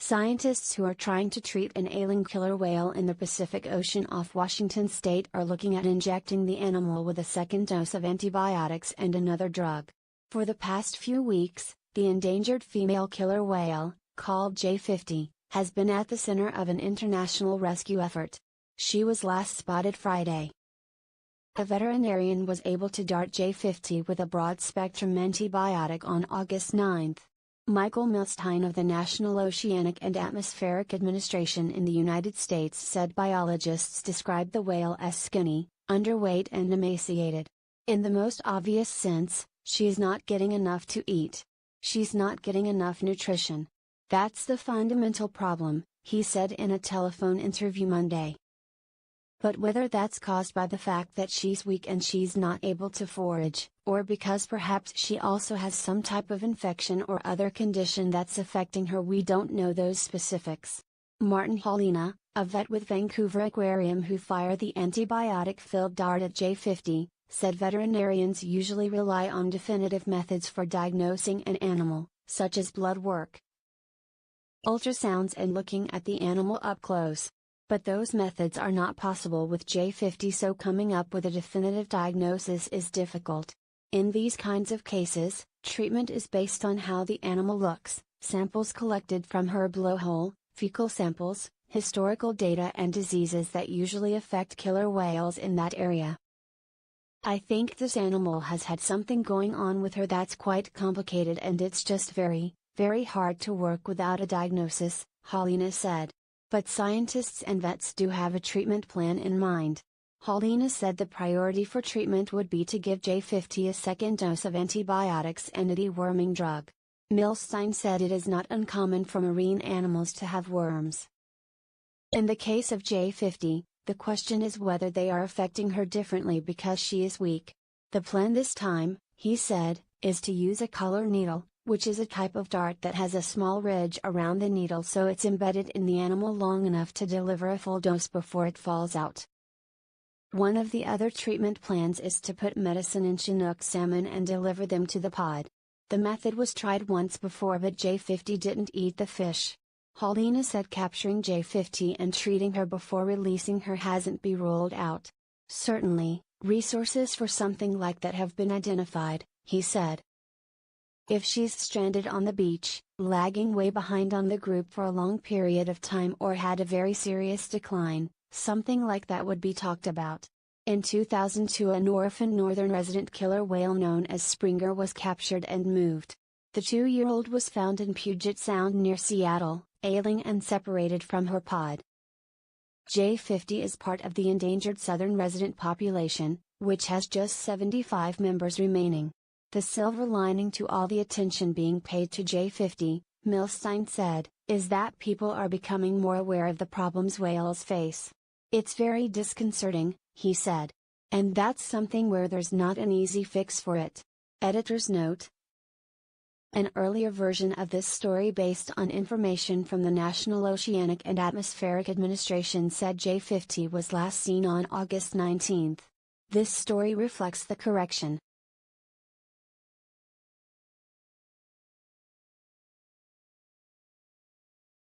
Scientists who are trying to treat an ailing killer whale in the Pacific Ocean off Washington state are looking at injecting the animal with a second dose of antibiotics and another drug. For the past few weeks, the endangered female killer whale, called J50, has been at the center of an international rescue effort. She was last spotted Friday. A veterinarian was able to dart J50 with a broad-spectrum antibiotic on August 9. Michael Milstein of the National Oceanic and Atmospheric Administration in the United States said biologists describe the whale as skinny, underweight and emaciated. In the most obvious sense, she's not getting enough to eat. She's not getting enough nutrition. That's the fundamental problem, he said in a telephone interview Monday. But whether that's caused by the fact that she's weak and she's not able to forage, or because perhaps she also has some type of infection or other condition that's affecting her, we don't know those specifics. Martin Haulina, a vet with Vancouver Aquarium who fired the antibiotic-filled dart at J50, said veterinarians usually rely on definitive methods for diagnosing an animal, such as blood work, ultrasounds and looking at the animal up close. But those methods are not possible with J50, so coming up with a definitive diagnosis is difficult. In these kinds of cases, treatment is based on how the animal looks, samples collected from her blowhole, fecal samples, historical data and diseases that usually affect killer whales in that area. I think this animal has had something going on with her that's quite complicated and it's just very, very hard to work without a diagnosis, Haulina said. But scientists and vets do have a treatment plan in mind. Haulina said the priority for treatment would be to give J50 a second dose of antibiotics and a deworming drug. Milstein said it is not uncommon for marine animals to have worms. In the case of J50, the question is whether they are affecting her differently because she is weak. The plan this time, he said, is to use a collar needle, which is a type of dart that has a small ridge around the needle so it's embedded in the animal long enough to deliver a full dose before it falls out. One of the other treatment plans is to put medicine in Chinook salmon and deliver them to the pod. The method was tried once before but J50 didn't eat the fish. Haulina said capturing J50 and treating her before releasing her hasn't been ruled out. Certainly, resources for something like that have been identified, he said. If she's stranded on the beach, lagging way behind on the group for a long period of time or had a very serious decline, something like that would be talked about. In 2002 an orphan northern resident killer whale known as Springer was captured and moved. The 2-year-old was found in Puget Sound near Seattle, ailing and separated from her pod. J50 is part of the endangered southern resident population, which has just 75 members remaining. The silver lining to all the attention being paid to J50, Milstein said, is that people are becoming more aware of the problems whales face. It's very disconcerting, he said. And that's something where there's not an easy fix for it. Editor's note: an earlier version of this story based on information from the National Oceanic and Atmospheric Administration said J50 was last seen on August 19. This story reflects the correction.